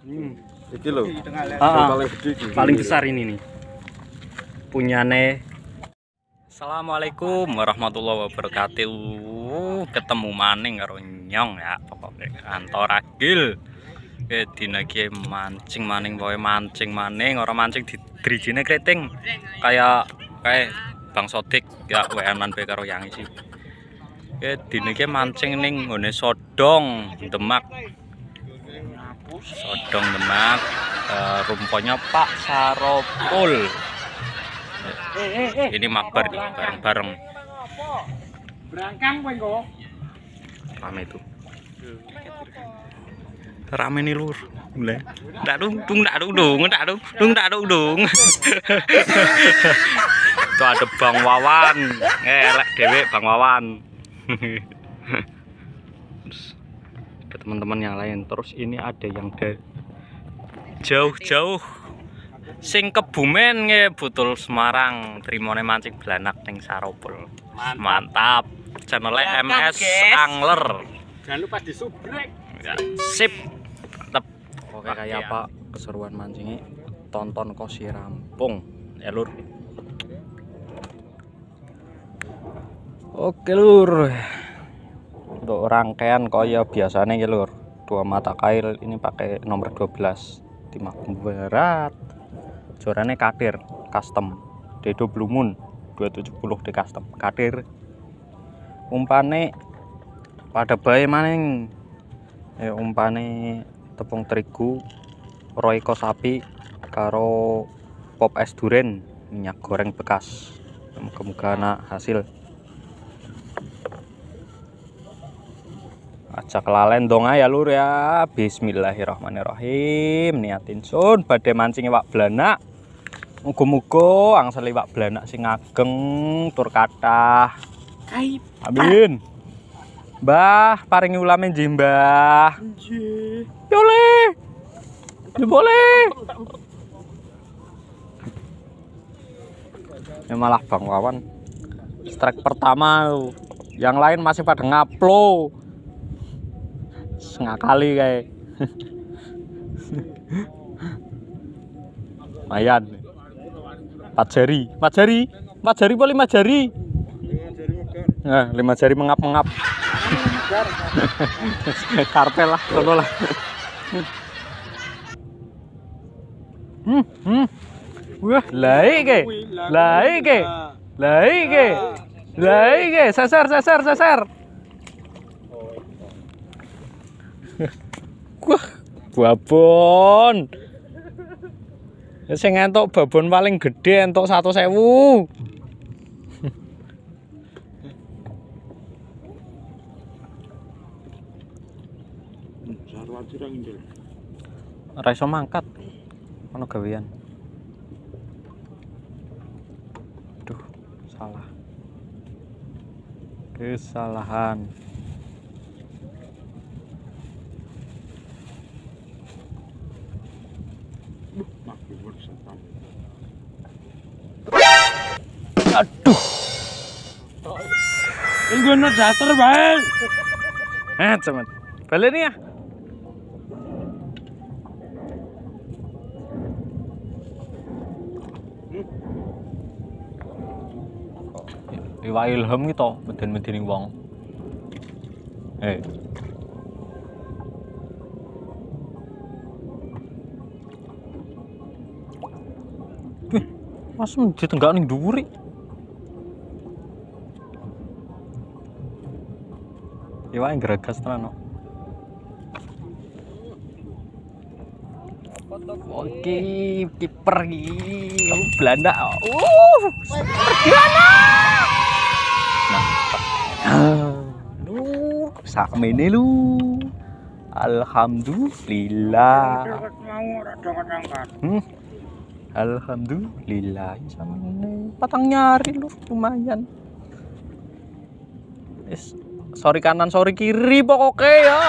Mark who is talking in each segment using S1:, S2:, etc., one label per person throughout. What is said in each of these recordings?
S1: Iki lho.
S2: Paling gede iki. Paling besar ini nih. Punyane. Assalamualaikum warahmatullahi wabarakatuh. Ketemu maning karo Nyong ya, pokoknya kantor Agil. Dina iki mancing maning pokoke mancing maning, ora mancing di drijine kriting. Kayak Bang Sodik ya weanan be karo yang isi. Dina iki mancing ning nggone Sodong Demak. Sodong Demak, rumponya Pak Saropul. Ini mabar nih, bareng-bareng.
S3: Berangkang kowe kok.
S2: Rame itu. Rame nih lur. Mulai. Ndak dung, ndak dung. Itu ada Bang Wawan. Elek dewek Bang Wawan. Terus ada teman-teman yang lain. Terus ini ada yang dari jauh-jauh sing Kebumen nge Butul Semarang, trimone mancing belanak ning Saropul. Mantap. Channelnya MS Angler.
S3: Jangan lupa disubrek.
S2: Ya, sip. Mantap. Oke, kayak apa keseruan mancingnya? Tonton Kosi Rampung ya lur. Oke lur. Untuk rangkaian kaya biasanya ya lur. 2 mata kail ini pakai nomor 12 timah berat. Jorane Kadir custom Dedo Blue Moon 270 di custom Kadir. Umpane pada bae maning umpane tepung terigu Royco sapi karo pop es duren minyak goreng bekas. Moga-moga anak hasil. Aja kelalen dong ya lur ya. Bismillahirrahmanirrahim. Niatin sun badhe mancing iwak blanak. Muga-muga angsal iwak blanak sing ageng tur kathah. Amin. Mbah, paringi ulame nggih, Mbah.
S3: Nggih.
S2: Boleh. Boleh. Ini malah Bang Wawan strike pertama. Yang lain masih pada ngaplo. Setengah kali kayak. Lumayan. 4 jari apa 5 jari? 5 jari. Nah, 5 jari mengap-mengap. Karpel lah, sono lah. Wah, laik ke. Sasar. Wah, babon. Sing entuk babon paling gede entuk 100.000. Ora iso mangkat. Ono gawean. Duh, salah. Kesalahan. Aduh.
S3: Inggono dater bae.
S2: Cemen. Balen ya. Iwak ilham ki to, meden-medeni wong. Mas ditenggak ning dhuwur. Iwake gregas tenan kok. Oke, kiper iki. Belanda. Perdana. Lu sakmene lu. Alhamdulillah. Alhamdulillah sama ini patang nyari lu lumayan. Sorry kanan sorry kiri pokoknya ya.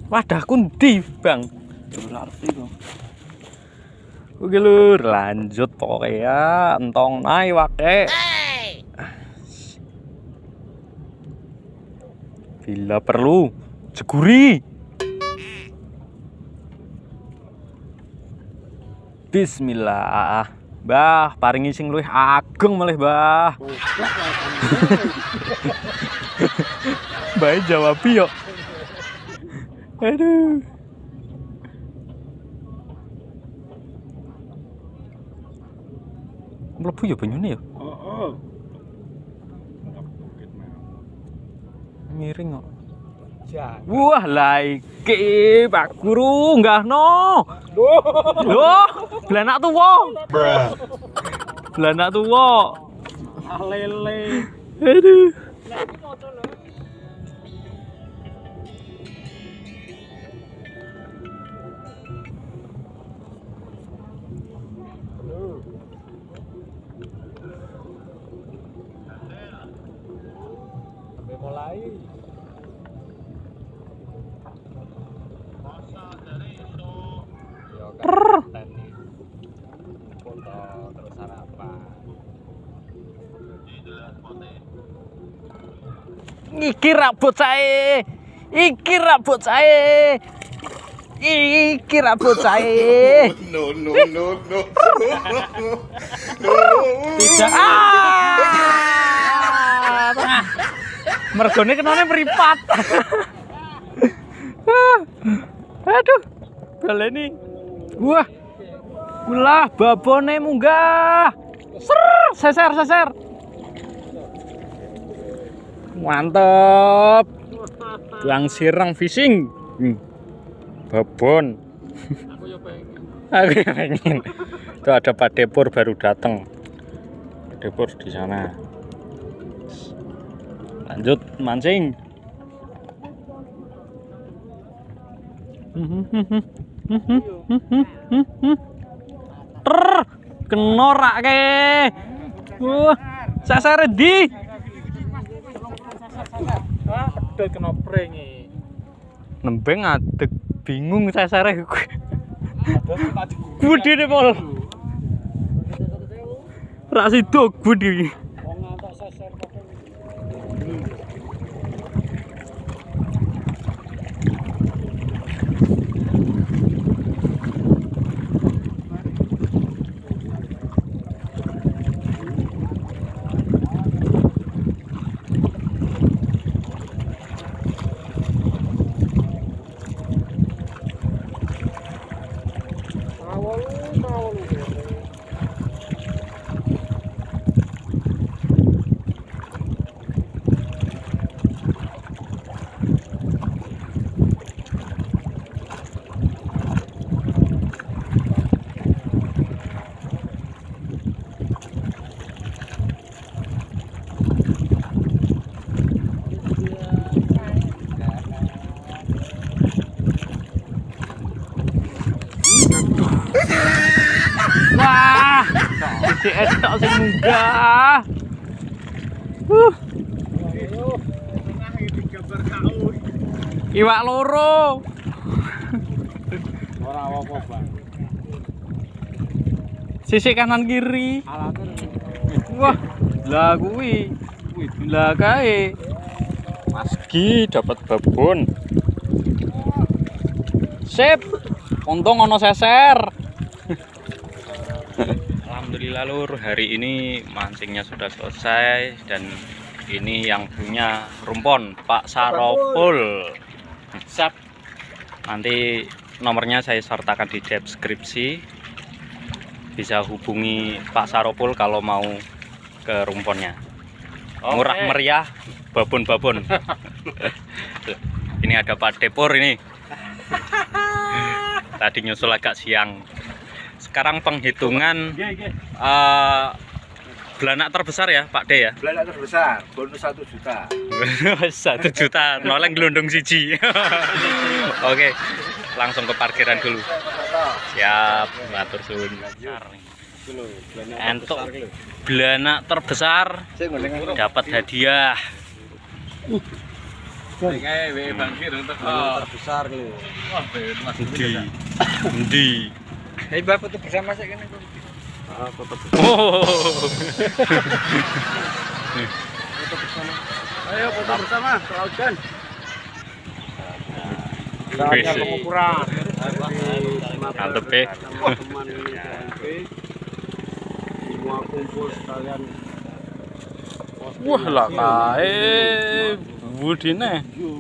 S2: Wadahku ndi, Bang?
S3: Ya ora arti kok.
S2: Oke lur, lanjut pokoknya entong naik wake. Bila perlu jeguri. Bismillah. Bah, paringi sing luwih ageng malih, Bah. Bae jawab yo. Aduh. Mlebu ya banyune ya.
S3: Oh.
S2: Miring kok.
S3: Ya.
S2: Wah, lah iki Pak Guru nggahno. Loh, blanak tuwa. Blanak tuwa.
S3: Lele.
S2: Aduh.
S3: Sampai mulai. Terus sarapan.
S2: Iki rabut sae. Iki rabut sae. Iki rabut sae.
S1: No.
S2: Tidak. Mergone kenane mripat. Aduh. Baleni. Wah. Ulah babone munggah. Seser. Mantap. Bang sirang fishing. Babon.
S3: Aku ya pengen.
S2: Aku pengen. Itu ada Pak Depur baru datang. Pak Depur di sana. Lanjut mancing. Kenorak ke. Sasar di.
S3: Pedot kena prengi.
S2: Nembeng adeg bingung sasare. Gede deh pol. Rak sido gede.
S3: Wong ngantok seser pakai.
S2: Wah, BCS tok sing munggah. Iwak loro.
S3: Ora apa-apa, Bang.
S2: Sisi kanan kiri. Wah, lah kuwi. Lah kae. Masgi dapat babon. Sip. Untung ono seser. Alhamdulillah lur, hari ini mancingnya sudah selesai dan ini yang punya rumpon Pak Saropul. Siap. Nanti nomornya saya sertakan di deskripsi. Bisa hubungi Pak Saropul kalau mau ke rumponnya. Murah meriah, babon-babon. Ini ada Pak Depur ini. Tadi nyusul agak siang. Sekarang penghitungan belanak terbesar ya Pak D ya.
S3: Belanak terbesar, bonus 1 juta.
S2: 1 juta, noleng gelondong siji. Oke, langsung ke parkiran dulu. Siap, matur suwun. Entuk belanak terbesar dapat hadiah.
S3: Terbesar lho.
S2: Endi?
S3: Hei, Mbak, foto bersama saya kan.
S2: Oh.
S3: Ayo foto bersama, Raudhan.
S2: Saatnya
S3: pengukuran.
S2: Mantep ya.
S1: Teman ini semua kumpul sekalian.
S2: Wah lah kae budine.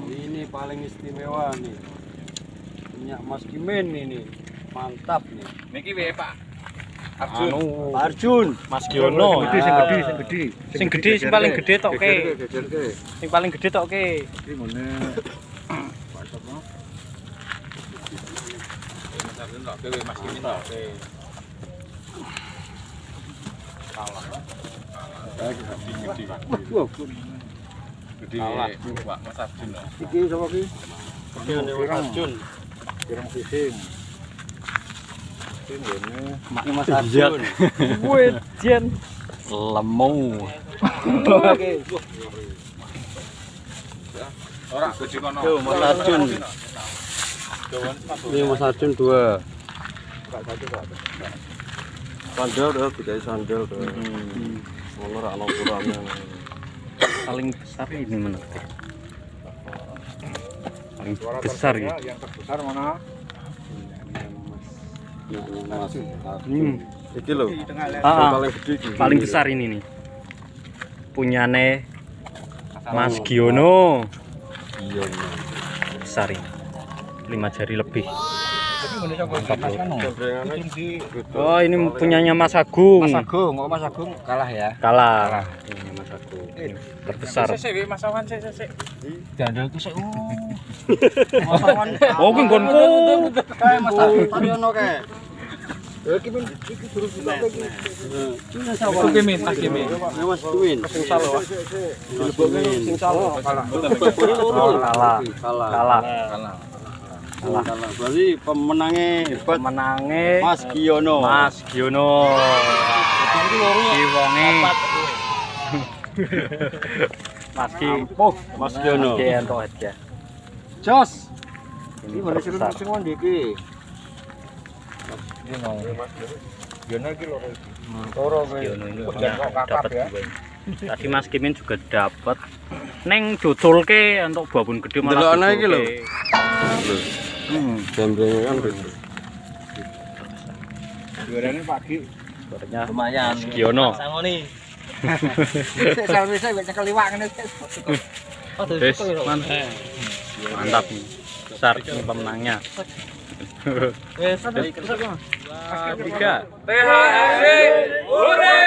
S1: Ini paling istimewa nih. Punya Mas Kimen ini. Mantap nih.
S3: Niki wae, Pak.
S2: Anu
S1: Arjun.
S2: Mas Giono.
S3: Sing gede, sing gede.
S2: Sing gede sing paling gede tok ke.
S1: Geger-ge.
S2: Sing paling gede tok ke.
S3: Iki ngene. Pak Sopo. Mas Kimin tok.
S1: Wah,
S3: Gede Pak Mas Arjun.
S1: iki sapa ki? Mas Arjun.
S3: Pirang sising. Sing ngene.
S1: Ini Mas Arjun.
S2: Wih, jen lemu.
S3: Ora gede kono.
S1: Tuh, Mas Arjun. Ini Mas Arjun 2. Sandal tuh, beda sandal tuh. Ngono ra ono ukurannya.
S2: Paling besar ini menurut. Paling besar ya.
S3: Yang terbesar mana?
S1: Mas. Iki lho.
S2: Ah,
S1: Paling gede iki.
S2: paling besar ini nih. Punyane Mas Giono.
S1: Iya.
S2: Besar ini. 5 jari lebih.
S3: Mantap loh.
S2: Oh, ini punyanya Mas Agung.
S3: Mas Agung, Mas Agung kalah ya.
S2: Kalah. Ini Mas Agung. Ini terbesar.
S3: Sik, Mas Awan sik. Dandel ku sik.
S1: Mas Awan.
S2: Oh, kuwi nggonku.
S1: Kae Mas Taryono kae. Iki men iki durung buka iki.
S3: Iku Kimin, Mas Kimin.
S1: Mas Kuwin. Sing salo. Mas Kuwin. Sing salo.
S3: Kalah.
S2: Kalah.
S1: Kalah.
S2: Kalah.
S1: Kalah. Berarti pemenangnya hebat.
S2: Menange
S1: Mas Giono.
S2: Mas Giono. Ki wonge. Mas Ki.
S1: Mas Giono.
S2: Ki entuk hadiah.
S1: Jos.
S2: Ini
S1: Iki mana sing
S2: terbesar.
S1: sing ngondi iki?
S3: Iki mau. Giono iki lho.
S1: Toro
S2: Mas Giono ini punya dapat dua. Tadi Mas Kimin juga dapat. Neng dodolke entuk babon gede malah.
S1: Delokane iki lho.
S2: dodolke.
S1: Jambrengan kan gitu.
S3: Juarane pagi.
S2: Suaranya
S1: Lumayan.
S2: Mas Giono.
S1: Sangoni.
S3: Sik salwise wis cekel liwak ngene.
S2: Wes, mantap nih. Besar ini pemenangnya.
S1: Wes,
S2: Tiga.
S3: THR. Hore!